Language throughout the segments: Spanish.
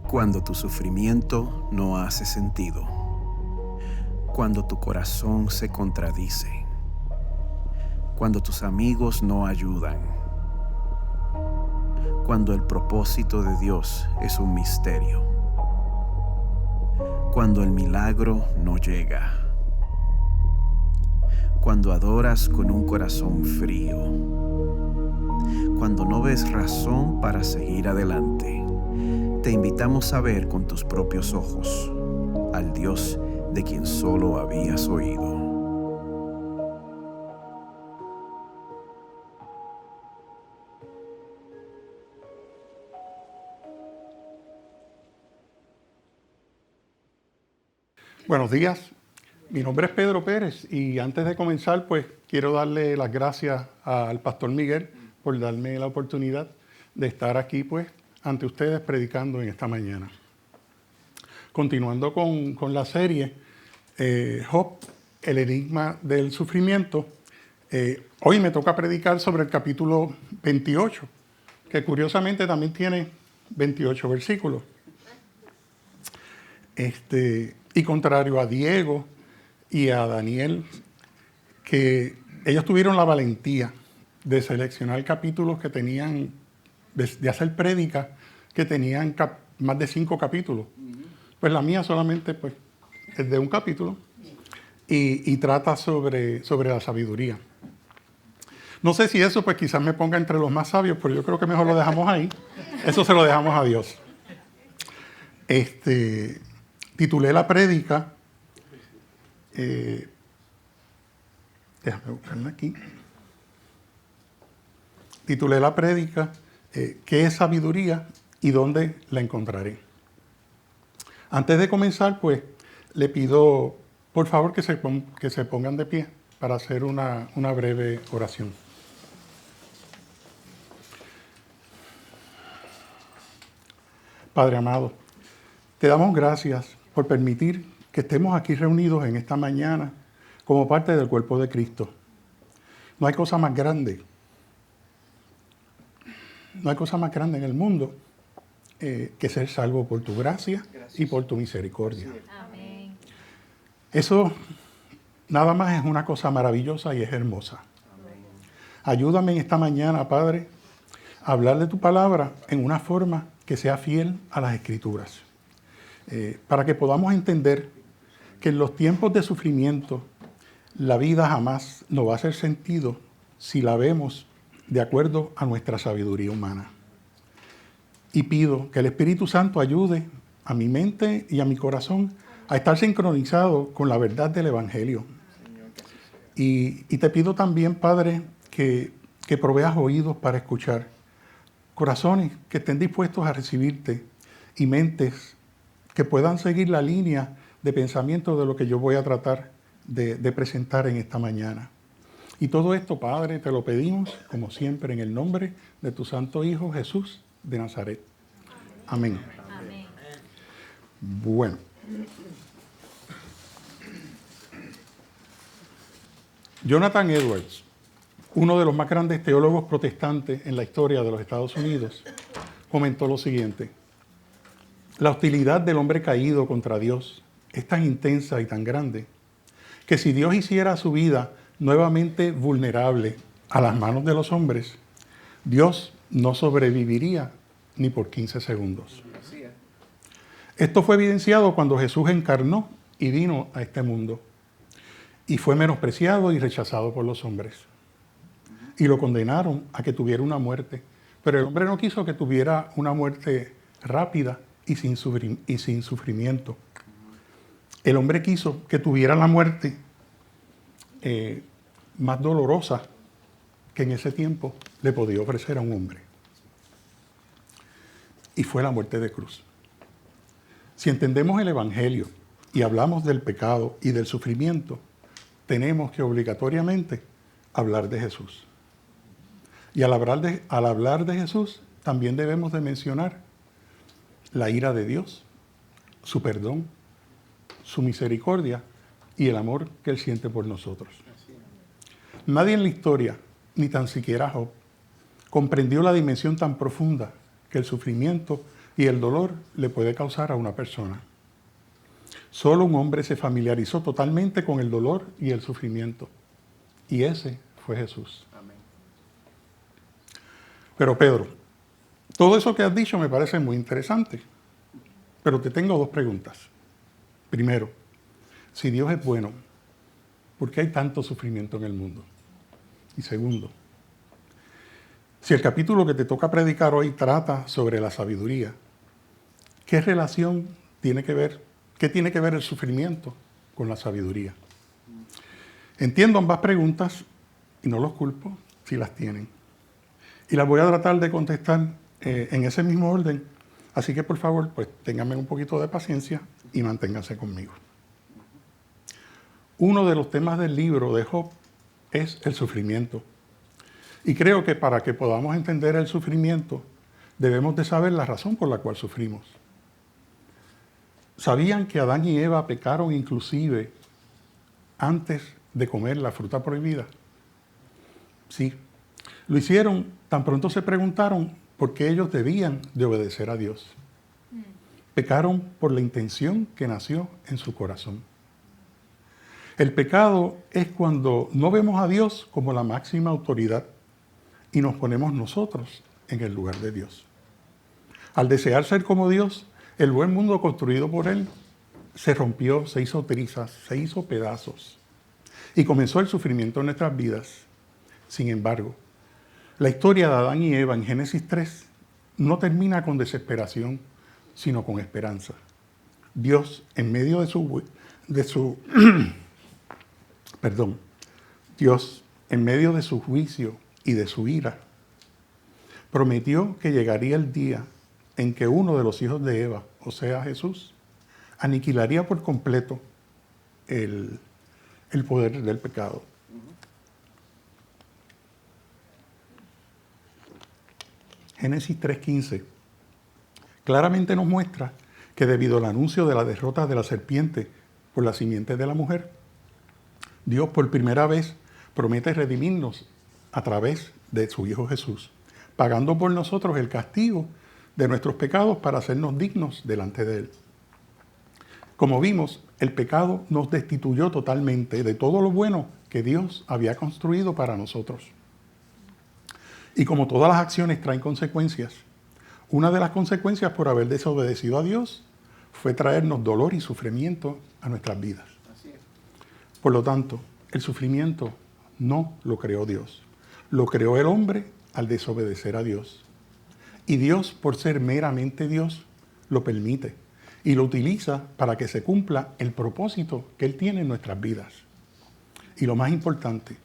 Cuando tu sufrimiento no hace sentido. Cuando tu corazón se contradice. Cuando tus amigos no ayudan. Cuando el propósito de Dios es un misterio. Cuando el milagro no llega. Cuando adoras con un corazón frío. Cuando no ves razón para seguir adelante. Te invitamos a ver con tus propios ojos al Dios de quien solo habías oído. Buenos días, mi nombre es Pedro Pérez y antes de comenzar pues quiero darle las gracias al Pastor Miguel por darme la oportunidad de estar aquí pues ante ustedes predicando en esta mañana. Continuando con la serie Job, el enigma del sufrimiento, hoy me toca predicar sobre el capítulo 28, que curiosamente también tiene 28 versículos. Y contrario a Diego y a Daniel, que ellos tuvieron la valentía de seleccionar capítulos que tenían, de hacer prédicas que tenían más de 5 capítulos. Pues la mía solamente pues, es de un capítulo y trata sobre la sabiduría. No sé si eso pues quizás me ponga entre los más sabios, pero yo creo que mejor lo dejamos ahí. Eso se lo dejamos a Dios. Titulé la prédica, déjame buscarla aquí. Titulé la prédica, ¿qué es sabiduría y dónde la encontraré? Antes de comenzar, pues, le pido, por favor, que se pongan de pie para hacer una breve oración. Padre amado, te damos gracias por permitir que estemos aquí reunidos en esta mañana como parte del cuerpo de Cristo. No hay cosa más grande. No hay cosa más grande en el mundo que ser salvo por tu gracia y por tu misericordia. Amén. Eso nada más es una cosa maravillosa y es hermosa. Amén. Ayúdame en esta mañana, Padre, a hablar de tu palabra en una forma que sea fiel a las Escrituras. Para que podamos entender que en los tiempos de sufrimiento la vida jamás nos va a hacer sentido si la vemos de acuerdo a nuestra sabiduría humana. Y pido que el Espíritu Santo ayude a mi mente y a mi corazón a estar sincronizado con la verdad del Evangelio. Y te pido también, Padre, que proveas oídos para escuchar, corazones que estén dispuestos a recibirte y mentes que puedan seguir la línea de pensamiento de lo que yo voy a tratar de presentar en esta mañana. Y todo esto, Padre, te lo pedimos, como siempre, en el nombre de tu Santo Hijo Jesús de Nazaret. Amén. Amén. Bueno. Jonathan Edwards, uno de los más grandes teólogos protestantes en la historia de los Estados Unidos, comentó lo siguiente: la hostilidad del hombre caído contra Dios es tan intensa y tan grande que si Dios hiciera su vida nuevamente vulnerable a las manos de los hombres, Dios no sobreviviría ni por 15 segundos. Esto fue evidenciado cuando Jesús encarnó y vino a este mundo y fue menospreciado y rechazado por los hombres. Y lo condenaron a que tuviera una muerte, pero el hombre no quiso que tuviera una muerte rápida y sin sufrimiento. El hombre quiso que tuviera la muerte más dolorosa que en ese tiempo le podía ofrecer a un hombre. Y fue la muerte de cruz. Si entendemos el Evangelio y hablamos del pecado y del sufrimiento, tenemos que obligatoriamente hablar de Jesús. Y al hablar de Jesús, también debemos de mencionar la ira de Dios, su perdón, su misericordia y el amor que Él siente por nosotros. Nadie en la historia, ni tan siquiera Job, comprendió la dimensión tan profunda que el sufrimiento y el dolor le puede causar a una persona. Solo un hombre se familiarizó totalmente con el dolor y el sufrimiento, y ese fue Jesús. Amén. Pero Pedro, todo eso que has dicho me parece muy interesante, pero te tengo dos preguntas. Primero, si Dios es bueno, ¿por qué hay tanto sufrimiento en el mundo? Y segundo, si el capítulo que te toca predicar hoy trata sobre la sabiduría, ¿qué relación tiene que ver, qué tiene que ver el sufrimiento con la sabiduría? Entiendo ambas preguntas y no los culpo si las tienen. Y las voy a tratar de contestar en ese mismo orden. Así que por favor, pues ténganme un poquito de paciencia y manténganse conmigo. Uno de los temas del libro de Job es el sufrimiento. Y creo que para que podamos entender el sufrimiento, debemos de saber la razón por la cual sufrimos. ¿Sabían que Adán y Eva pecaron inclusive antes de comer la fruta prohibida? Sí. Lo hicieron tan pronto se preguntaron por qué ellos debían de obedecer a Dios. Pecaron por la intención que nació en su corazón. El pecado es cuando no vemos a Dios como la máxima autoridad y nos ponemos nosotros en el lugar de Dios. Al desear ser como Dios, el buen mundo construido por Él se rompió, se hizo trizas, se hizo pedazos y comenzó el sufrimiento en nuestras vidas. Sin embargo, la historia de Adán y Eva en Génesis 3 no termina con desesperación, sino con esperanza. Dios, en medio Dios, en medio de su juicio y de su ira, prometió que llegaría el día en que uno de los hijos de Eva, o sea Jesús, aniquilaría por completo el poder del pecado. Génesis 3:15 claramente nos muestra que debido al anuncio de la derrota de la serpiente por la simiente de la mujer, Dios por primera vez promete redimirnos a través de su Hijo Jesús, pagando por nosotros el castigo de nuestros pecados para hacernos dignos delante de Él. Como vimos, el pecado nos destituyó totalmente de todo lo bueno que Dios había construido para nosotros. Y como todas las acciones traen consecuencias, una de las consecuencias por haber desobedecido a Dios fue traernos dolor y sufrimiento a nuestras vidas. Así es. Por lo tanto, el sufrimiento no lo creó Dios. Lo creó el hombre al desobedecer a Dios. Y Dios, por ser meramente Dios, lo permite y lo utiliza para que se cumpla el propósito que Él tiene en nuestras vidas. Y lo más importante,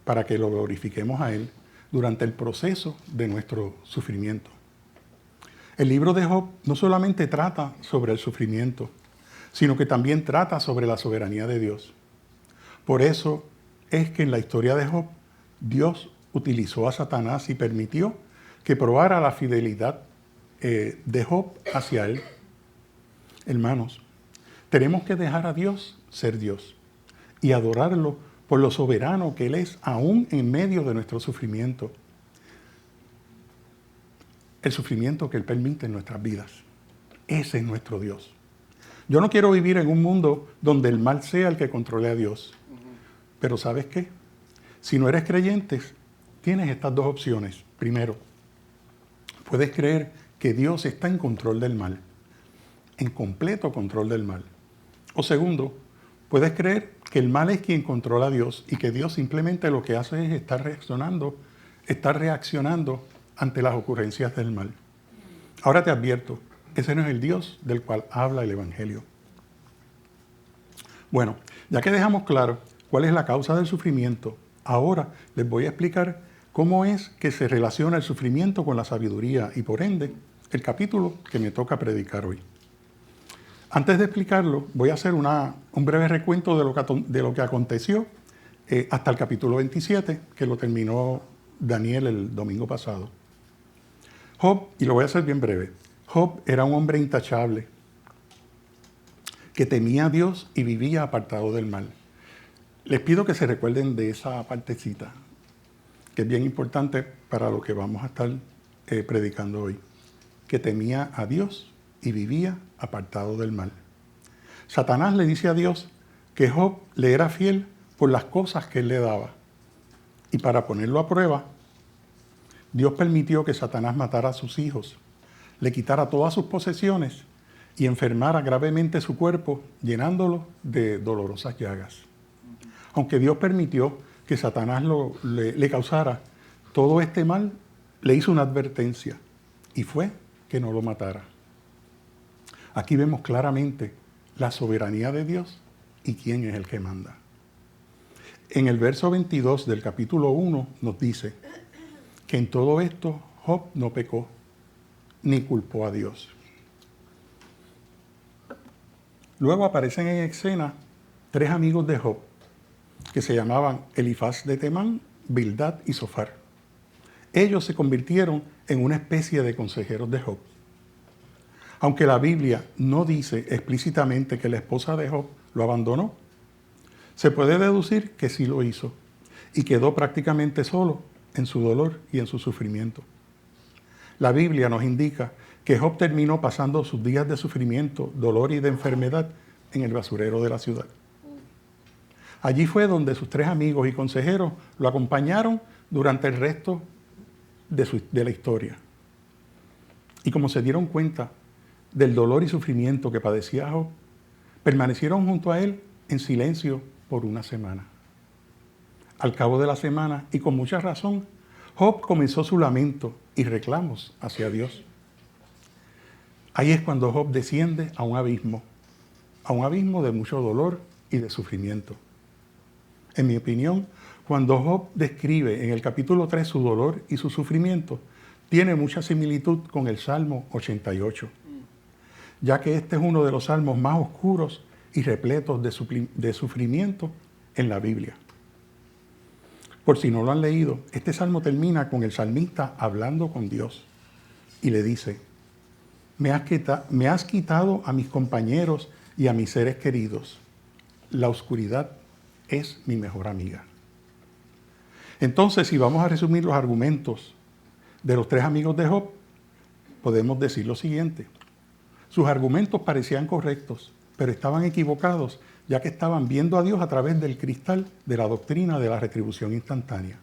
para que lo glorifiquemos a Él durante el proceso de nuestro sufrimiento. El libro de Job no solamente trata sobre el sufrimiento, sino que también trata sobre la soberanía de Dios. Por eso es que en la historia de Job, Dios utilizó a Satanás y permitió que probara la fidelidad de Job hacia él. Hermanos, tenemos que dejar a Dios ser Dios y adorarlo por lo soberano que Él es, aún en medio de nuestro sufrimiento. El sufrimiento que Él permite en nuestras vidas. Ese es nuestro Dios. Yo no quiero vivir en un mundo donde el mal sea el que controle a Dios. Pero ¿sabes qué? Si no eres creyente, tienes estas dos opciones. Primero, puedes creer que Dios está en control del mal, en completo control del mal. O segundo, puedes creer que el mal es quien controla a Dios y que Dios simplemente lo que hace es estar reaccionando ante las ocurrencias del mal. Ahora te advierto, ese no es el Dios del cual habla el Evangelio. Bueno, ya que dejamos claro cuál es la causa del sufrimiento, ahora les voy a explicar cómo es que se relaciona el sufrimiento con la sabiduría y por ende el capítulo que me toca predicar hoy. Antes de explicarlo, voy a hacer un breve recuento de lo que aconteció hasta el capítulo 27, que lo terminó Daniel el domingo pasado. Job, y lo voy a hacer bien breve, Job era un hombre intachable, que temía a Dios y vivía apartado del mal. Les pido que se recuerden de esa partecita, que es bien importante para lo que vamos a estar predicando hoy. que temía a Dios y vivía apartado del mal. Satanás le dice a Dios que Job le era fiel por las cosas que él le daba. Y para ponerlo a prueba, Dios permitió que Satanás matara a sus hijos, le quitara todas sus posesiones y enfermara gravemente su cuerpo, llenándolo de dolorosas llagas. Aunque Dios permitió que Satanás le causara todo este mal, le hizo una advertencia y fue que no lo matara. Aquí vemos claramente la soberanía de Dios y quién es el que manda. En el verso 22 del capítulo 1 nos dice que en todo esto Job no pecó ni culpó a Dios. Luego aparecen en escena 3 amigos de Job que se llamaban Elifaz de Temán, Bildad y Zofar. Ellos se convirtieron en una especie de consejeros de Job. Aunque la Biblia no dice explícitamente que la esposa de Job lo abandonó, se puede deducir que sí lo hizo y quedó prácticamente solo en su dolor y en su sufrimiento. La Biblia nos indica que Job terminó pasando sus días de sufrimiento, dolor y de enfermedad en el basurero de la ciudad. Allí fue donde sus 3 amigos y consejeros lo acompañaron durante el resto de la historia. Y como se dieron cuenta del dolor y sufrimiento que padecía Job, permanecieron junto a él en silencio por una semana. Al cabo de la semana, y con mucha razón, Job comenzó su lamento y reclamos hacia Dios. Ahí es cuando Job desciende a un abismo de mucho dolor y de sufrimiento. En mi opinión, cuando Job describe en el capítulo 3 su dolor y su sufrimiento, tiene mucha similitud con el Salmo 88, ya que este es uno de los salmos más oscuros y repletos de sufrimiento en la Biblia. Por si no lo han leído, este salmo termina con el salmista hablando con Dios y le dice: me has quitado a mis compañeros y a mis seres queridos. La oscuridad es mi mejor amiga. Entonces, si vamos a resumir los argumentos de los 3 amigos de Job, podemos decir lo siguiente. Sus argumentos parecían correctos, pero estaban equivocados, ya que estaban viendo a Dios a través del cristal de la doctrina de la retribución instantánea,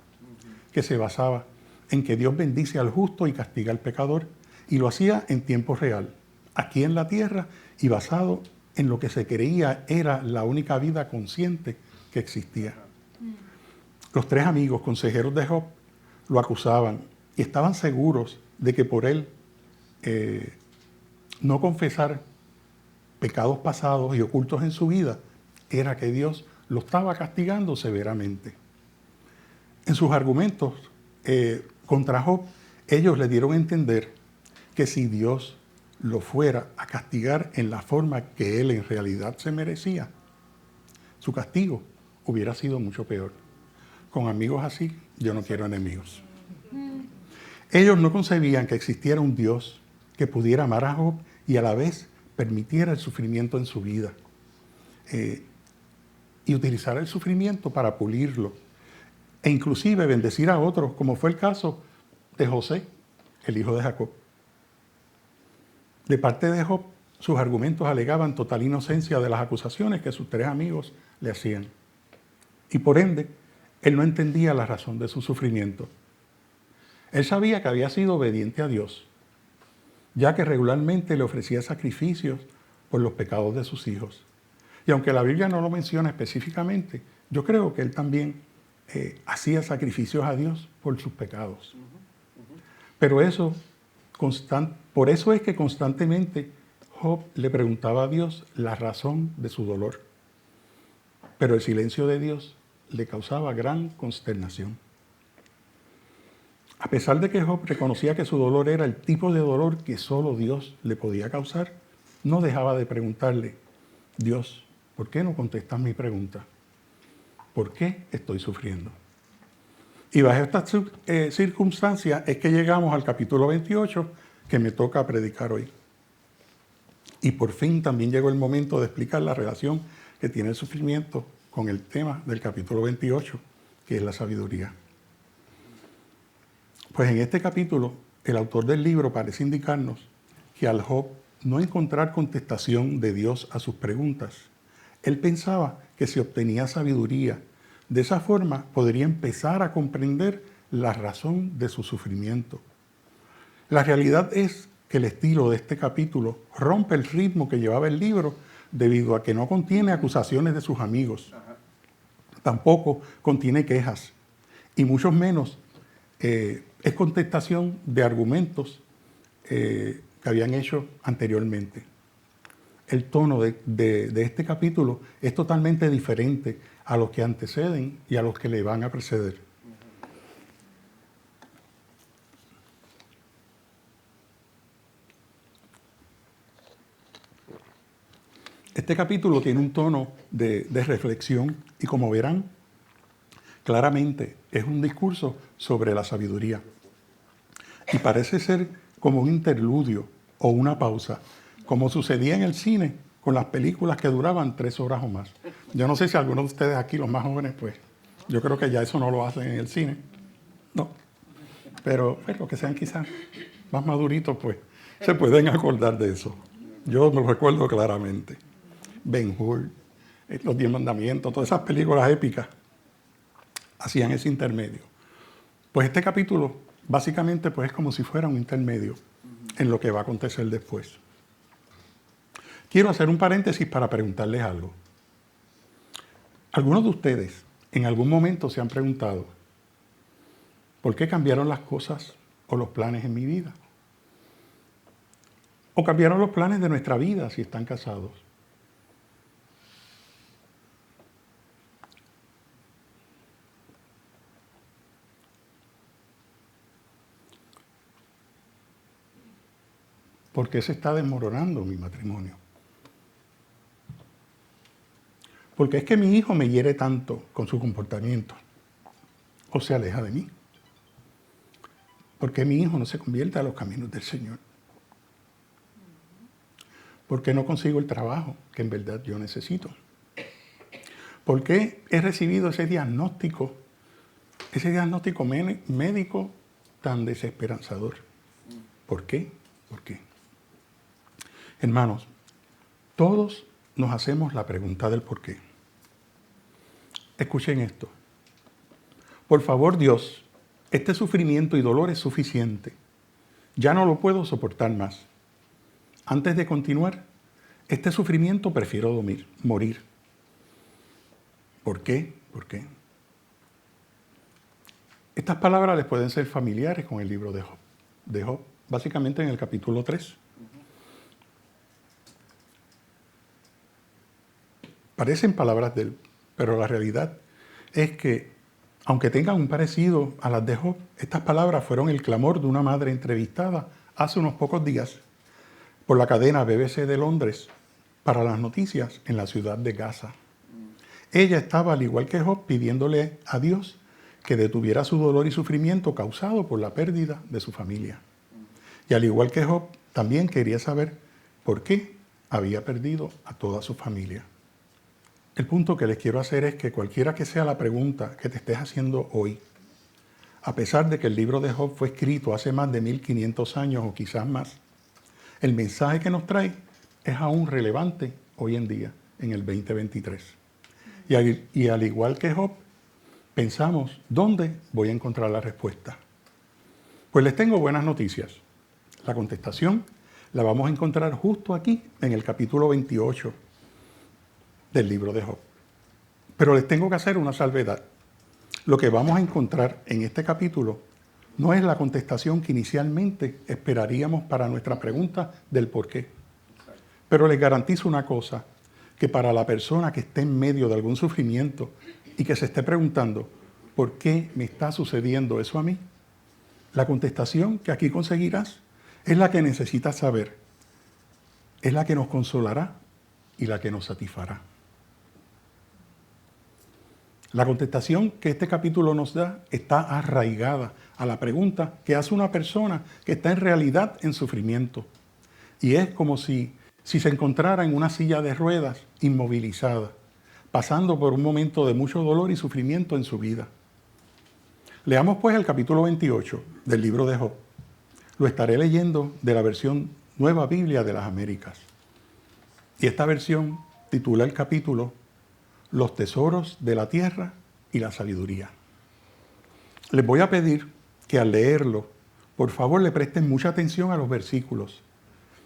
que se basaba en que Dios bendice al justo y castiga al pecador, y lo hacía en tiempo real, aquí en la tierra, y basado en lo que se creía era la única vida consciente que existía. Los 3 amigos consejeros de Job lo acusaban y estaban seguros de que por él no confesar pecados pasados y ocultos en su vida era que Dios lo estaba castigando severamente. En sus argumentos contra Job, ellos le dieron a entender que si Dios lo fuera a castigar en la forma que él en realidad se merecía, su castigo hubiera sido mucho peor. Con amigos así, yo no quiero enemigos. Ellos no concebían que existiera un Dios que pudiera amar a Job y a la vez permitiera el sufrimiento en su vida y utilizar el sufrimiento para pulirlo e inclusive bendecir a otros, como fue el caso de José, el hijo de Jacob. De parte de Job, sus argumentos alegaban total inocencia de las acusaciones que sus 3 amigos le hacían. Y por ende, él no entendía la razón de su sufrimiento. Él sabía que había sido obediente a Dios, ya que regularmente le ofrecía sacrificios por los pecados de sus hijos. Y aunque la Biblia no lo menciona específicamente, yo creo que él también hacía sacrificios a Dios por sus pecados. Pero por eso es que constantemente Job le preguntaba a Dios la razón de su dolor. Pero el silencio de Dios le causaba gran consternación. A pesar de que Job reconocía que su dolor era el tipo de dolor que solo Dios le podía causar, no dejaba de preguntarle: Dios, ¿por qué no contestas mi pregunta? ¿Por qué estoy sufriendo? Y bajo estas circunstancias es que llegamos al capítulo 28 que me toca predicar hoy. Y por fin también llegó el momento de explicar la relación que tiene el sufrimiento con el tema del capítulo 28, que es la sabiduría. Pues en este capítulo, el autor del libro parece indicarnos que al Job no encontrar contestación de Dios a sus preguntas, él pensaba que si obtenía sabiduría, de esa forma podría empezar a comprender la razón de su sufrimiento. La realidad es que el estilo de este capítulo rompe el ritmo que llevaba el libro debido a que no contiene acusaciones de sus amigos. Tampoco contiene quejas y mucho menos es contestación de argumentos que habían hecho anteriormente. El tono de este capítulo es totalmente diferente a los que anteceden y a los que le van a preceder. Este capítulo tiene un tono de reflexión y, como verán, claramente es un discurso sobre la sabiduría. Y parece ser como un interludio o una pausa, como sucedía en el cine con las películas que duraban 3 horas o más. Yo no sé si algunos de ustedes aquí, los más jóvenes, pues, yo creo que ya eso no lo hacen en el cine. No. Pero pues, los que sean quizás más maduritos, pues, se pueden acordar de eso. Yo me lo recuerdo claramente. Ben-Hur, Los 10 Mandamientos, todas esas películas épicas hacían ese intermedio. Pues este capítulo básicamente pues, es como si fuera un intermedio en lo que va a acontecer después. Quiero hacer un paréntesis para preguntarles algo. ¿Algunos de ustedes en algún momento se han preguntado por qué cambiaron las cosas o los planes en mi vida? ¿O cambiaron los planes de nuestra vida si están casados? ¿Por qué se está desmoronando mi matrimonio? ¿Por qué es que mi hijo me hiere tanto con su comportamiento o se aleja de mí? ¿Por qué mi hijo no se convierte a los caminos del Señor? ¿Por qué no consigo el trabajo que en verdad yo necesito? ¿Por qué he recibido ese diagnóstico médico tan desesperanzador? ¿Por qué? ¿Por qué? Hermanos, todos nos hacemos la pregunta del por qué. Escuchen esto. Por favor, Dios, este sufrimiento y dolor es suficiente. Ya no lo puedo soportar más. Antes de continuar, este sufrimiento prefiero morir. ¿Por qué? ¿Por qué? Estas palabras les pueden ser familiares con el libro de Job, básicamente en el capítulo 3. Parecen palabras de él, pero la realidad es que, aunque tengan un parecido a las de Job, estas palabras fueron el clamor de una madre entrevistada hace unos pocos días por la cadena BBC de Londres para las noticias en la ciudad de Gaza. Ella estaba, al igual que Job, pidiéndole a Dios que detuviera su dolor y sufrimiento causado por la pérdida de su familia. Y al igual que Job, también quería saber por qué había perdido a toda su familia. El punto que les quiero hacer es que cualquiera que sea la pregunta que te estés haciendo hoy, a pesar de que el libro de Job fue escrito hace más de 1500 años o quizás más, el mensaje que nos trae es aún relevante hoy en día, en el 2023. Y al igual que Job, pensamos, ¿dónde voy a encontrar la respuesta? Pues les tengo buenas noticias. La contestación la vamos a encontrar justo aquí, en el capítulo 28 del libro de Job. Pero les tengo que hacer una salvedad. Lo que vamos a encontrar en este capítulo no es la contestación que inicialmente esperaríamos para nuestra pregunta del por qué. Pero les garantizo una cosa, que para la persona que esté en medio de algún sufrimiento y que se esté preguntando, ¿por qué me está sucediendo eso a mí? La contestación que aquí conseguirás es la que necesitas saber. Es la que nos consolará y la que nos satisfará. La contestación que este capítulo nos da está arraigada a la pregunta que hace una persona que está en realidad en sufrimiento. Y es como si se encontrara en una silla de ruedas inmovilizada, pasando por un momento de mucho dolor y sufrimiento en su vida. Leamos pues el capítulo 28 del libro de Job. Lo estaré leyendo de la versión Nueva Biblia de las Américas. Y esta versión titula el capítulo Los tesoros de la tierra y la sabiduría. Les voy a pedir que al leerlo, por favor le presten mucha atención a los versículos,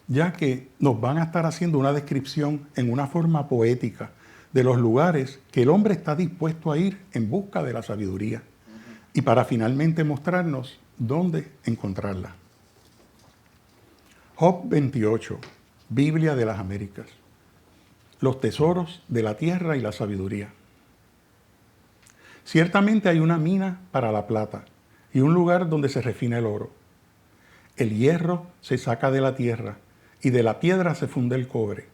ya que nos van a estar haciendo una descripción en una forma poética de los lugares que el hombre está dispuesto a ir en busca de la sabiduría y para finalmente mostrarnos dónde encontrarla. Job 28, Biblia de las Américas. Los tesoros de la tierra y la sabiduría. Ciertamente hay una mina para la plata y un lugar donde se refina el oro. El hierro se saca de la tierra y de la piedra se funde el cobre.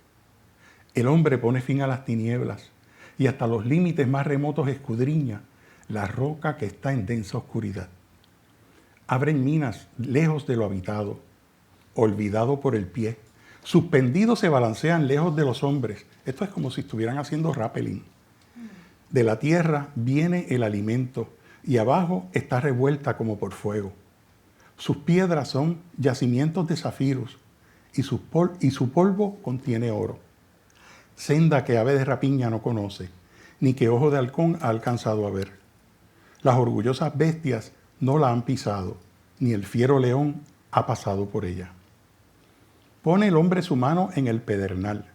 El hombre pone fin a las tinieblas y hasta los límites más remotos escudriña la roca que está en densa oscuridad. Abren minas lejos de lo habitado, olvidado por el pie. Suspendidos se balancean lejos de los hombres. Esto es como si estuvieran haciendo rappelling. De la tierra viene el alimento y abajo está revuelta como por fuego. Sus piedras son yacimientos de zafiros y su polvo contiene oro. Senda que ave de rapiña no conoce, ni que ojo de halcón ha alcanzado a ver. Las orgullosas bestias no la han pisado, ni el fiero león ha pasado por ella. Pone el hombre su mano en el pedernal,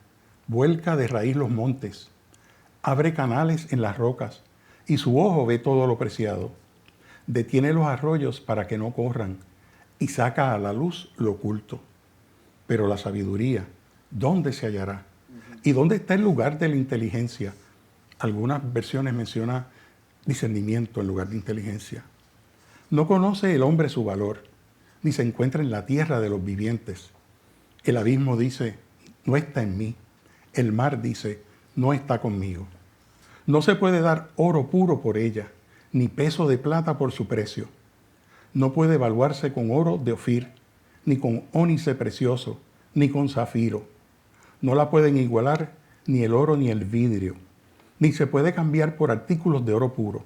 vuelca de raíz los montes, abre canales en las rocas, y su ojo ve todo lo preciado. Detiene los arroyos para que no corran, y saca a la luz lo oculto. Pero la sabiduría, ¿dónde se hallará? ¿Y dónde está el lugar de la inteligencia? Algunas versiones mencionan discernimiento en lugar de inteligencia. No conoce el hombre su valor, ni se encuentra en la tierra de los vivientes. El abismo dice, no está en mí. El mar dice, no está conmigo. No se puede dar oro puro por ella, ni peso de plata por su precio. No puede evaluarse con oro de Ofir, ni con ónice precioso, ni con zafiro. No la pueden igualar ni el oro ni el vidrio, ni se puede cambiar por artículos de oro puro.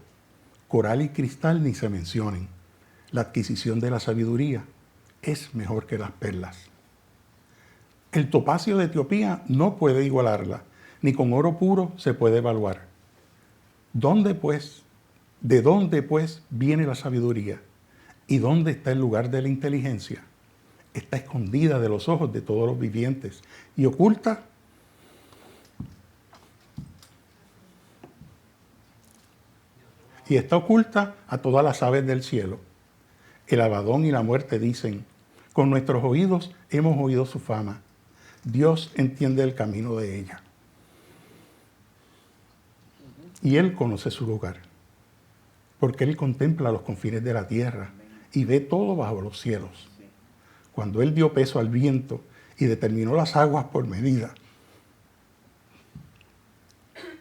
Coral y cristal ni se mencionen. La adquisición de la sabiduría es mejor que las perlas. El topacio de Etiopía no puede igualarla, ni con oro puro se puede evaluar. ¿De dónde pues viene la sabiduría? ¿Y dónde está el lugar de la inteligencia? Está escondida de los ojos de todos los vivientes y oculta a todas las aves del cielo. El Abadón y la muerte dicen, con nuestros oídos hemos oído su fama. Dios entiende el camino de ella. Y Él conoce su lugar, porque Él contempla los confines de la tierra y ve todo bajo los cielos. Cuando Él dio peso al viento y determinó las aguas por medida,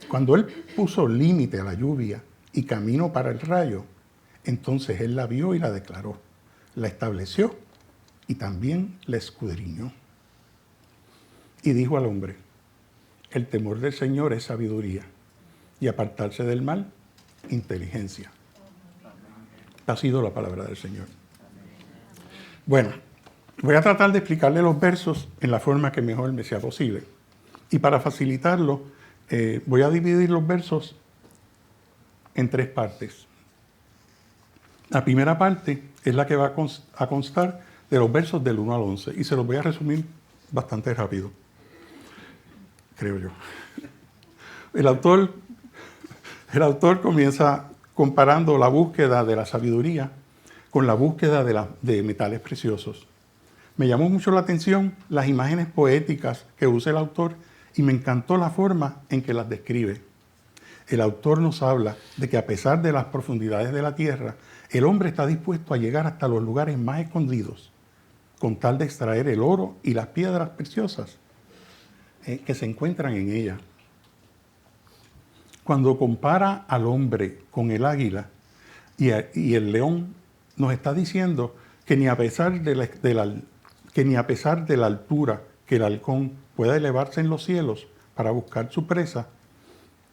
cuando Él puso límite a la lluvia y camino para el rayo, entonces Él la vio y la declaró, la estableció y también la escudriñó. Y dijo al hombre, el temor del Señor es sabiduría y apartarse del mal, inteligencia. Esta ha sido la palabra del Señor. Bueno, voy a tratar de explicarle los versos en la forma que mejor me sea posible. Y para facilitarlo, voy a dividir los versos en tres partes. La primera parte es la que va a constar de los versos del 1 al 11 y se los voy a resumir bastante rápido, creo yo. El autor comienza comparando la búsqueda de la sabiduría con la búsqueda de metales preciosos. Me llamó mucho la atención las imágenes poéticas que usa el autor y me encantó la forma en que las describe. El autor nos habla de que a pesar de las profundidades de la tierra, el hombre está dispuesto a llegar hasta los lugares más escondidos con tal de extraer el oro y las piedras preciosas que se encuentran en ella. Cuando compara al hombre con el águila y el león, nos está diciendo que ni a pesar de la altura que el halcón pueda elevarse en los cielos para buscar su presa,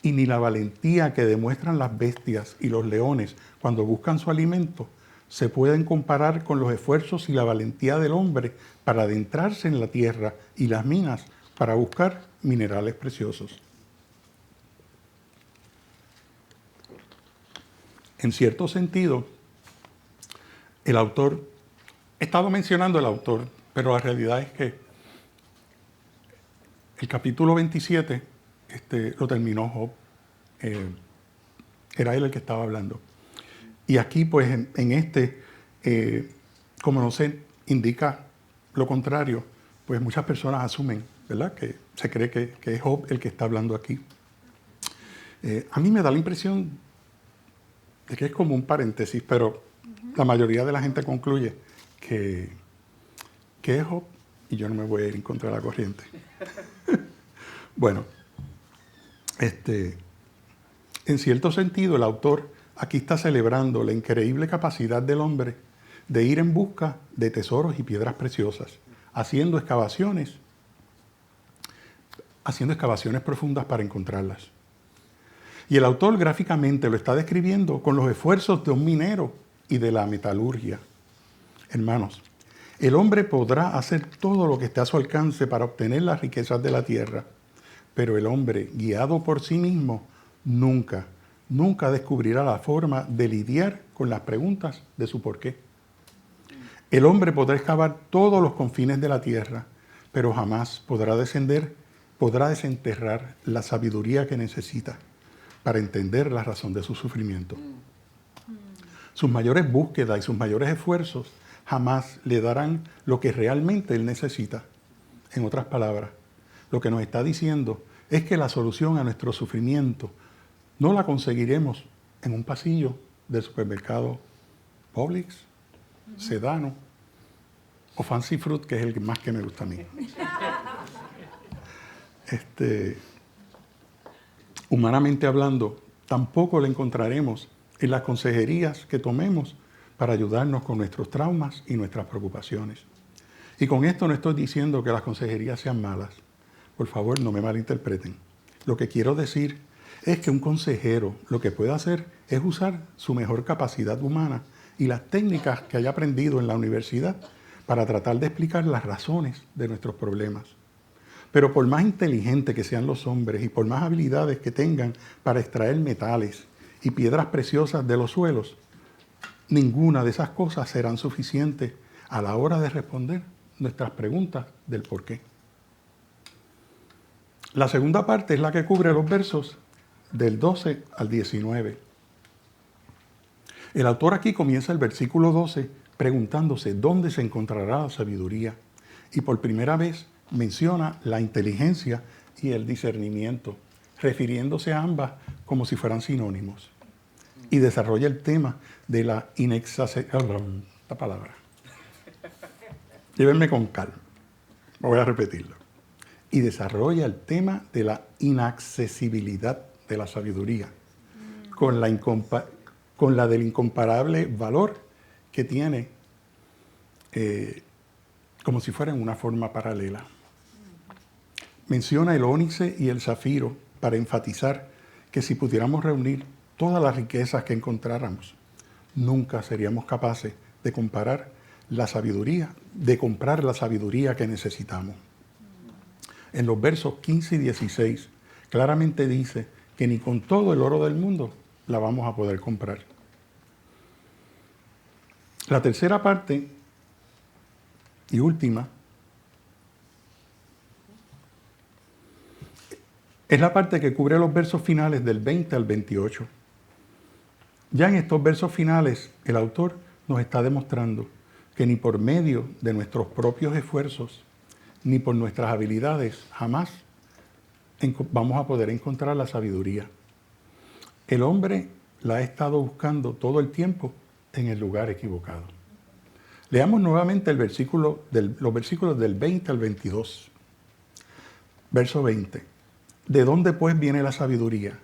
y ni la valentía que demuestran las bestias y los leones cuando buscan su alimento, se pueden comparar con los esfuerzos y la valentía del hombre para adentrarse en la tierra y las minas para buscar minerales preciosos. En cierto sentido, el autor, he estado mencionando el autor, pero la realidad es que el capítulo 27 lo terminó Job. Era él el que estaba hablando. Y aquí, pues, como no se indica lo contrario, pues muchas personas asumen, ¿verdad?, que se cree que es Job el que está hablando aquí. A mí me da la impresión de que es como un paréntesis, pero la mayoría de la gente concluye que es Job y yo no me voy a ir en contra de la corriente. Bueno, en cierto sentido, el autor aquí está celebrando la increíble capacidad del hombre de ir en busca de tesoros y piedras preciosas, haciendo excavaciones profundas para encontrarlas. Y el autor gráficamente lo está describiendo con los esfuerzos de un minero y de la metalurgia. Hermanos, el hombre podrá hacer todo lo que esté a su alcance para obtener las riquezas de la tierra, pero el hombre, guiado por sí mismo, nunca descubrirá la forma de lidiar con las preguntas de su porqué. El hombre podrá excavar todos los confines de la tierra, pero jamás podrá desenterrar la sabiduría que necesita para entender la razón de su sufrimiento. Sus mayores búsquedas y sus mayores esfuerzos jamás le darán lo que realmente él necesita. En otras palabras, lo que nos está diciendo es que la solución a nuestro sufrimiento no la conseguiremos en un pasillo del supermercado Publix, Sedano o Fancy Fruit, que es el más que me gusta a mí. Humanamente hablando, tampoco la encontraremos en las consejerías que tomemos para ayudarnos con nuestros traumas y nuestras preocupaciones. Y con esto no estoy diciendo que las consejerías sean malas. Por favor, no me malinterpreten. Lo que quiero decir es que un consejero lo que puede hacer es usar su mejor capacidad humana y las técnicas que haya aprendido en la universidad para tratar de explicar las razones de nuestros problemas. Pero por más inteligentes que sean los hombres y por más habilidades que tengan para extraer metales y piedras preciosas de los suelos, ninguna de esas cosas serán suficientes a la hora de responder nuestras preguntas del por qué. La segunda parte es la que cubre los versos del 12 al 19. El autor aquí comienza el versículo 12 preguntándose dónde se encontrará la sabiduría y por primera vez menciona la inteligencia y el discernimiento, refiriéndose a ambas como si fueran sinónimos. Y desarrolla el tema de la esta palabra. Llévenme con calma. Voy a repetirlo. Y desarrolla el tema de la inaccesibilidad de la sabiduría, con la del incomparable valor que tiene, como si fuera en una forma paralela. Menciona el ónice y el zafiro para enfatizar que si pudiéramos reunir todas las riquezas que encontráramos, nunca seríamos capaces de comprar la sabiduría que necesitamos. En los versos 15 y 16 claramente dice que ni con todo el oro del mundo la vamos a poder comprar. La tercera parte y última es la parte que cubre los versos finales del 20 al 28. Ya en estos versos finales, el autor nos está demostrando que ni por medio de nuestros propios esfuerzos, ni por nuestras habilidades, jamás vamos a poder encontrar la sabiduría. El hombre la ha estado buscando todo el tiempo en el lugar equivocado. Leamos nuevamente los versículos del 20 al 22. Verso 20. ¿De dónde pues viene la sabiduría?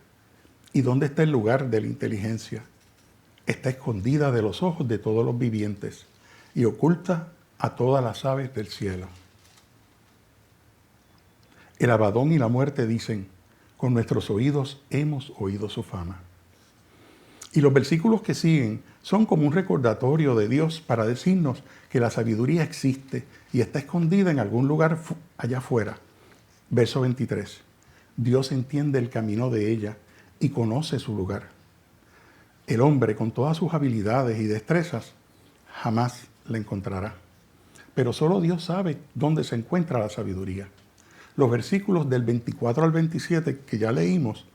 ¿Y dónde está el lugar de la inteligencia? Está escondida de los ojos de todos los vivientes y oculta a todas las aves del cielo. El Abadón y la muerte dicen, con nuestros oídos hemos oído su fama. Y los versículos que siguen son como un recordatorio de Dios para decirnos que la sabiduría existe y está escondida en algún lugar allá afuera. Verso 23. Dios entiende el camino de ella y conoce su lugar. El hombre, con todas sus habilidades y destrezas, jamás la encontrará. Pero solo Dios sabe dónde se encuentra la sabiduría. Los versículos del 24 al 27 que ya leímos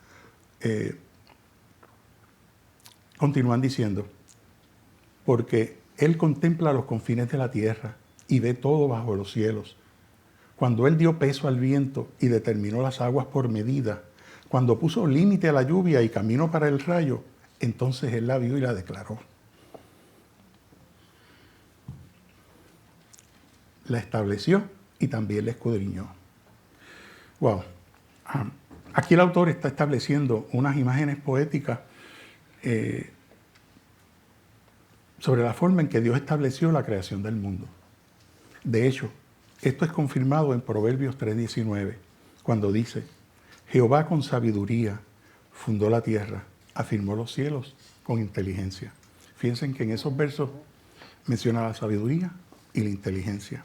continúan diciendo, porque Él contempla los confines de la tierra y ve todo bajo los cielos. Cuando Él dio peso al viento y determinó las aguas por medida, cuando puso límite a la lluvia y camino para el rayo, entonces Él la vio y la declaró. La estableció y también la escudriñó. Wow. Aquí el autor está estableciendo unas imágenes poéticas sobre la forma en que Dios estableció la creación del mundo. De hecho, esto es confirmado en Proverbios 3:19, cuando dice, Jehová con sabiduría fundó la tierra, afirmó los cielos con inteligencia. Fíjense que en esos versos menciona la sabiduría y la inteligencia.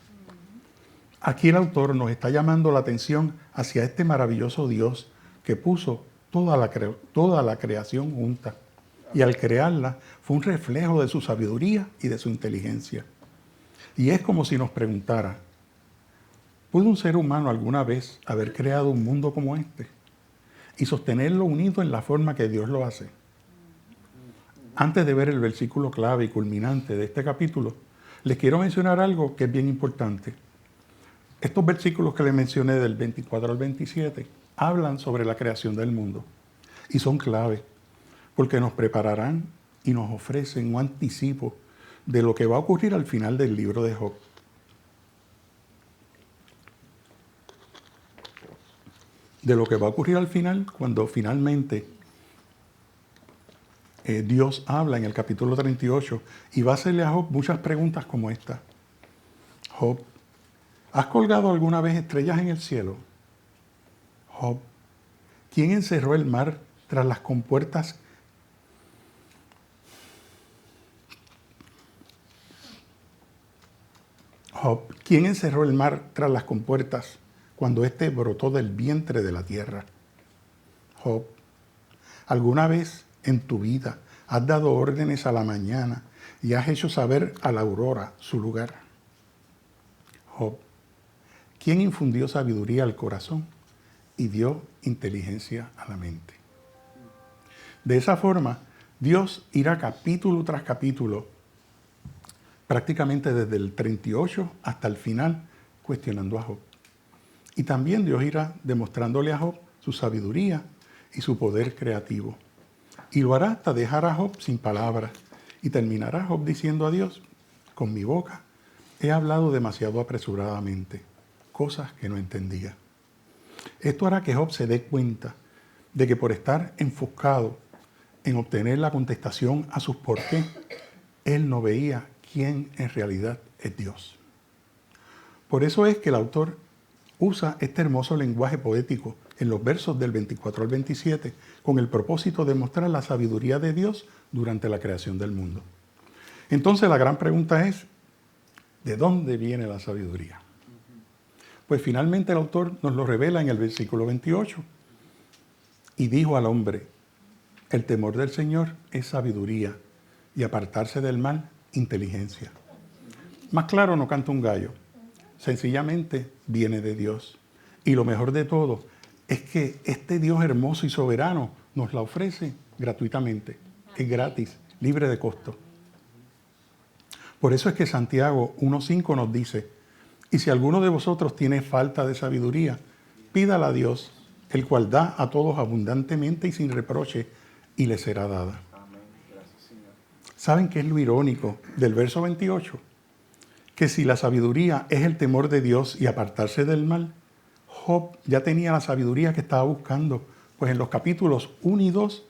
Aquí el autor nos está llamando la atención hacia este maravilloso Dios que puso toda la creación junta. Y al crearla fue un reflejo de su sabiduría y de su inteligencia. Y es como si nos preguntara, ¿puede un ser humano alguna vez haber creado un mundo como este y sostenerlo unido en la forma que Dios lo hace? Antes de ver el versículo clave y culminante de este capítulo, les quiero mencionar algo que es bien importante. Estos versículos que les mencioné del 24 al 27 hablan sobre la creación del mundo y son clave porque nos prepararán y nos ofrecen un anticipo de lo que va a ocurrir al final del libro de Job. De lo que va a ocurrir al final cuando finalmente Dios habla en el capítulo 38 y va a hacerle a Job muchas preguntas como esta. Job, ¿has colgado alguna vez estrellas en el cielo? Job, ¿quién encerró el mar tras las compuertas? Job, ¿quién encerró el mar tras las compuertas cuando éste brotó del vientre de la tierra? Job, ¿alguna vez en tu vida has dado órdenes a la mañana y has hecho saber a la aurora su lugar? Job, ¿quién infundió sabiduría al corazón y dio inteligencia a la mente? De esa forma, Dios irá capítulo tras capítulo, prácticamente desde el 38 hasta el final, cuestionando a Job. Y también Dios irá demostrándole a Job su sabiduría y su poder creativo. Y lo hará hasta dejar a Job sin palabras. Y terminará Job diciendo a Dios, con mi boca he hablado demasiado apresuradamente, cosas que no entendía. Esto hará que Job se dé cuenta de que por estar enfocado en obtener la contestación a sus por qué, él no veía quién en realidad es Dios. Por eso es que el autor usa este hermoso lenguaje poético en los versos del 24 al 27 con el propósito de mostrar la sabiduría de Dios durante la creación del mundo. Entonces la gran pregunta es, ¿de dónde viene la sabiduría? Pues finalmente el autor nos lo revela en el versículo 28. Y dijo al hombre, el temor del Señor es sabiduría y apartarse del mal, inteligencia. Más claro no canta un gallo. Sencillamente viene de Dios. Y lo mejor de todo es que este Dios hermoso y soberano nos la ofrece gratuitamente. Es gratis, libre de costo. Por eso es que Santiago 1:5 nos dice, y si alguno de vosotros tiene falta de sabiduría, pídala a Dios, el cual da a todos abundantemente y sin reproche, y le será dada. ¿Saben qué es lo irónico del verso 28? Que si la sabiduría es el temor de Dios y apartarse del mal, Job ya tenía la sabiduría que estaba buscando, pues en los capítulos 1 y 2,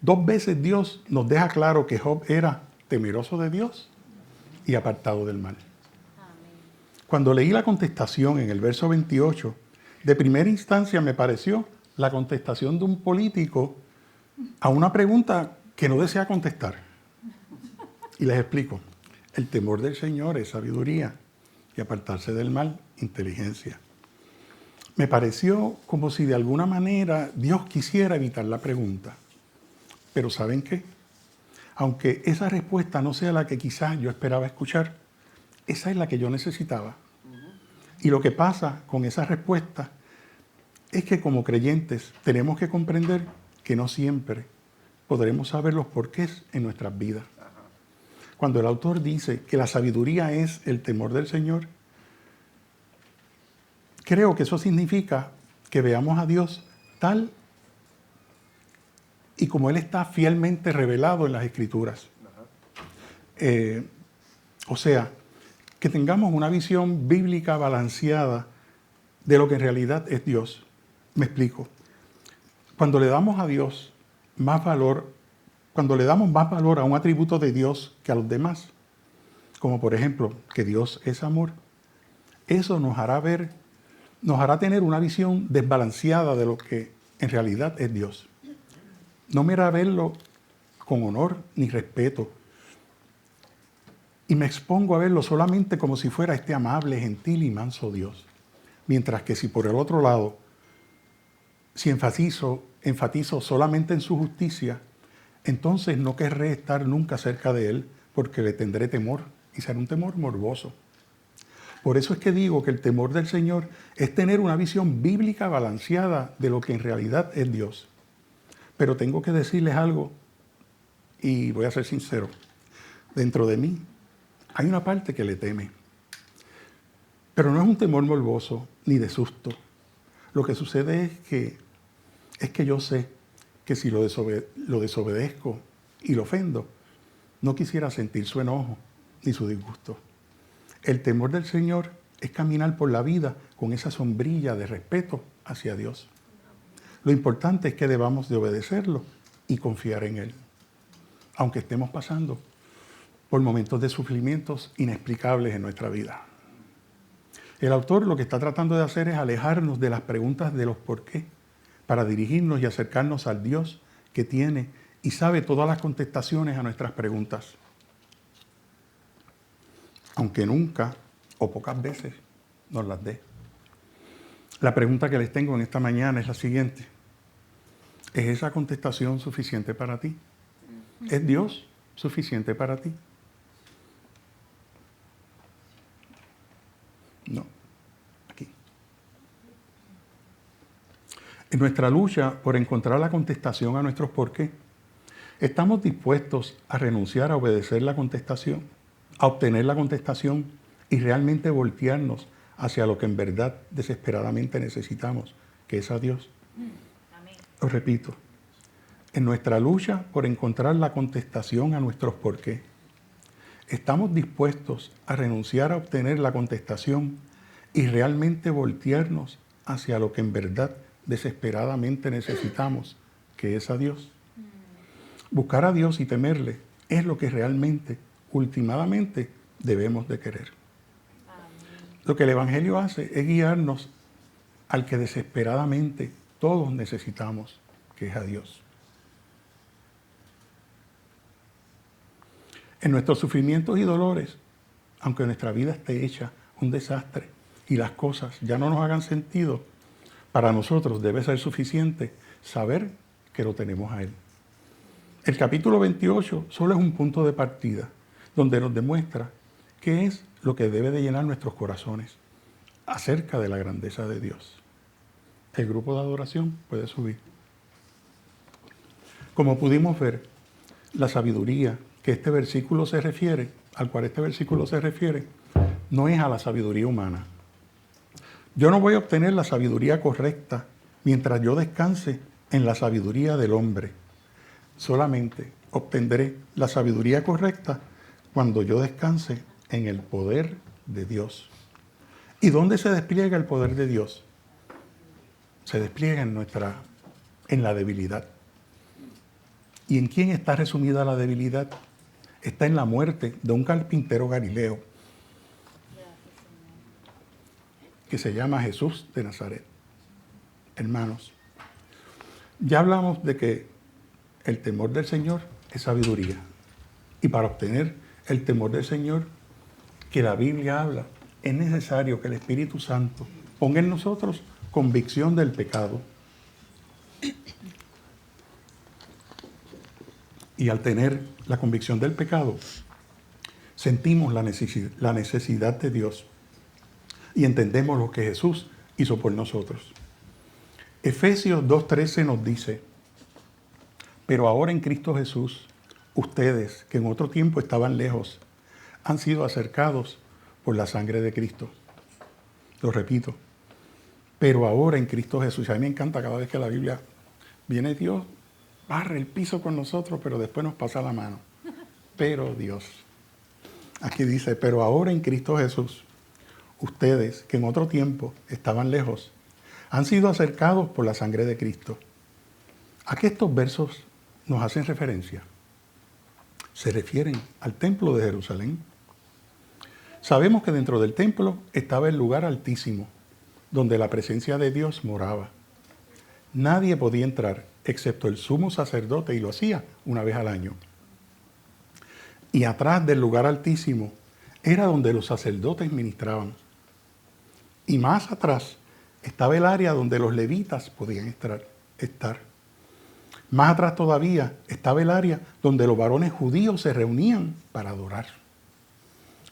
2 veces Dios nos deja claro que Job era temeroso de Dios y apartado del mal. Cuando leí la contestación en el verso 28, de primera instancia me pareció la contestación de un político a una pregunta que no desea contestar. Y les explico. El temor del Señor es sabiduría y apartarse del mal, inteligencia. Me pareció como si de alguna manera Dios quisiera evitar la pregunta. Pero ¿saben qué? Aunque esa respuesta no sea la que quizás yo esperaba escuchar, esa es la que yo necesitaba. Y lo que pasa con esa respuesta es que como creyentes tenemos que comprender que no siempre podremos saber los porqués en nuestras vidas. Cuando el autor dice que la sabiduría es el temor del Señor, creo que eso significa que veamos a Dios tal y como Él está fielmente revelado en las Escrituras. O sea, que tengamos una visión bíblica balanceada de lo que en realidad es Dios. Me explico. Cuando le damos a Dios más valor, cuando le damos más valor a un atributo de Dios que a los demás, como por ejemplo que Dios es amor, eso nos hará tener una visión desbalanceada de lo que en realidad es Dios. No me hará verlo con honor ni respeto, y me expongo a verlo solamente como si fuera este amable, gentil y manso Dios. Mientras que si por el otro lado, si enfatizo solamente en su justicia, entonces no querré estar nunca cerca de Él porque le tendré temor y será un temor morboso. Por eso es que digo que el temor del Señor es tener una visión bíblica balanceada de lo que en realidad es Dios. Pero tengo que decirles algo y voy a ser sincero. Dentro de mí hay una parte que le teme. Pero no es un temor morboso ni de susto. Lo que sucede es que yo sé que si lo desobedezco y lo ofendo, no quisiera sentir su enojo ni su disgusto. El temor del Señor es caminar por la vida con esa sombrilla de respeto hacia Dios. Lo importante es que debamos de obedecerlo y confiar en Él, aunque estemos pasando por momentos de sufrimientos inexplicables en nuestra vida. El autor lo que está tratando de hacer es alejarnos de las preguntas de los por qué, para dirigirnos y acercarnos al Dios que tiene y sabe todas las contestaciones a nuestras preguntas. Aunque nunca o pocas veces nos las dé. La pregunta que les tengo en esta mañana es la siguiente. ¿Es esa contestación suficiente para ti? ¿Es Dios suficiente para ti? No. Aquí. En nuestra lucha por encontrar la contestación a nuestros por qué, ¿estamos dispuestos a renunciar a obedecer la contestación, a obtener la contestación y realmente voltearnos hacia lo que en verdad desesperadamente necesitamos, que es a Dios? Amén. Os repito, en nuestra lucha por encontrar la contestación a nuestros por qué, ¿estamos dispuestos a renunciar a obtener la contestación y realmente voltearnos hacia lo que en verdad desesperadamente necesitamos, que es a Dios? Buscar a Dios y temerle es lo que realmente, últimamente, debemos de querer. Lo que el Evangelio hace es guiarnos al que desesperadamente todos necesitamos, que es a Dios. En nuestros sufrimientos y dolores, aunque nuestra vida esté hecha un desastre y las cosas ya no nos hagan sentido, para nosotros debe ser suficiente saber que lo tenemos a Él. El capítulo 28 solo es un punto de partida, donde nos demuestra qué es lo que debe de llenar nuestros corazones acerca de la grandeza de Dios. El grupo de adoración puede subir. Como pudimos ver, la sabiduría que este versículo se refiere, al cual este versículo se refiere, no es a la sabiduría humana. Yo no voy a obtener la sabiduría correcta mientras yo descanse en la sabiduría del hombre. Solamente obtendré la sabiduría correcta cuando yo descanse en el poder de Dios. ¿Y dónde se despliega el poder de Dios? Se despliega en la debilidad. ¿Y en quién está resumida la debilidad? Está en la muerte de un carpintero galileo que se llama Jesús de Nazaret. Hermanos, ya hablamos de que el temor del Señor es sabiduría. Y para obtener el temor del Señor que la Biblia habla, es necesario que el Espíritu Santo ponga en nosotros convicción del pecado. Y al tener la convicción del pecado, sentimos la necesidad de Dios y entendemos lo que Jesús hizo por nosotros. Efesios 2:13 nos dice: pero ahora en Cristo Jesús, ustedes que en otro tiempo estaban lejos, han sido acercados por la sangre de Cristo. Lo repito, pero ahora en Cristo Jesús. A mí me encanta cada vez que la Biblia viene Dios, barre el piso con nosotros, pero después nos pasa la mano. Pero Dios. Aquí dice, pero ahora en Cristo Jesús, ustedes que en otro tiempo estaban lejos, han sido acercados por la sangre de Cristo. ¿A qué estos versos nos hacen referencia? Se refieren al templo de Jerusalén. Sabemos que dentro del templo estaba el lugar altísimo, donde la presencia de Dios moraba. Nadie podía entrar, excepto el sumo sacerdote, y lo hacía una vez al año. Y atrás del lugar altísimo era donde los sacerdotes ministraban. Y más atrás estaba el área donde los levitas podían estar. Más atrás todavía estaba el área donde los varones judíos se reunían para adorar.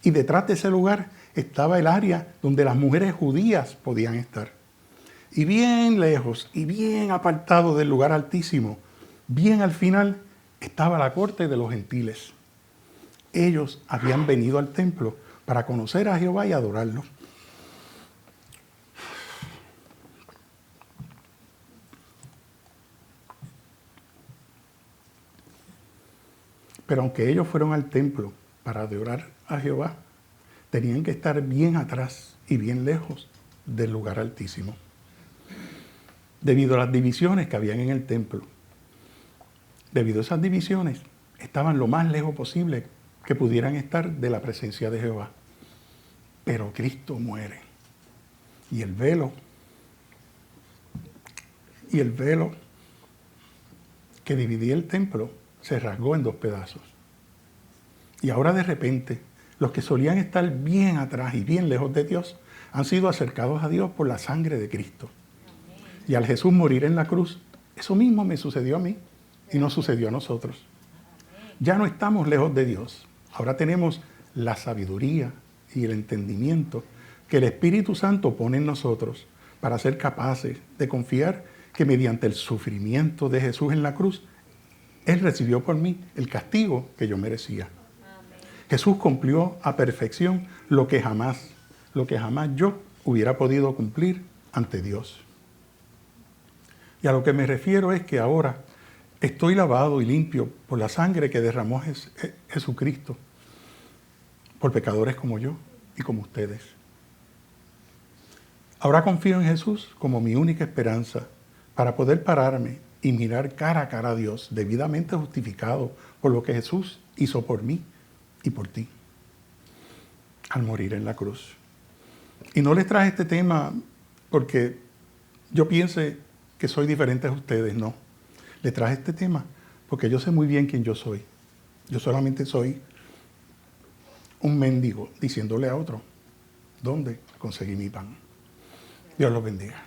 Y detrás de ese lugar estaba el área donde las mujeres judías podían estar. Y bien lejos y bien apartado del lugar altísimo, bien al final, estaba la corte de los gentiles. Ellos habían venido al templo para conocer a Jehová y adorarlo. Pero aunque ellos fueron al templo para adorar a Jehová, tenían que estar bien atrás y bien lejos del lugar altísimo. Debido a las divisiones que habían en el templo, debido a esas divisiones, estaban lo más lejos posible que pudieran estar de la presencia de Jehová. Pero Cristo muere. Y el velo que dividía el templo se rasgó en 2 pedazos. Y ahora de repente, los que solían estar bien atrás y bien lejos de Dios, han sido acercados a Dios por la sangre de Cristo. Y al Jesús morir en la cruz, eso mismo me sucedió a mí y nos sucedió a nosotros. Ya no estamos lejos de Dios. Ahora tenemos la sabiduría y el entendimiento que el Espíritu Santo pone en nosotros para ser capaces de confiar que mediante el sufrimiento de Jesús en la cruz, Él recibió por mí el castigo que yo merecía. Amén. Jesús cumplió a perfección lo que jamás yo hubiera podido cumplir ante Dios. Y a lo que me refiero es que ahora estoy lavado y limpio por la sangre que derramó Jesucristo por pecadores como yo y como ustedes. Ahora confío en Jesús como mi única esperanza para poder pararme y mirar cara a cara a Dios, debidamente justificado por lo que Jesús hizo por mí y por ti al morir en la cruz. Y no les traje este tema porque yo piense que soy diferente a ustedes, no. Les traje este tema porque yo sé muy bien quién yo soy. Yo solamente soy un mendigo diciéndole a otro dónde conseguí mi pan. Dios los bendiga.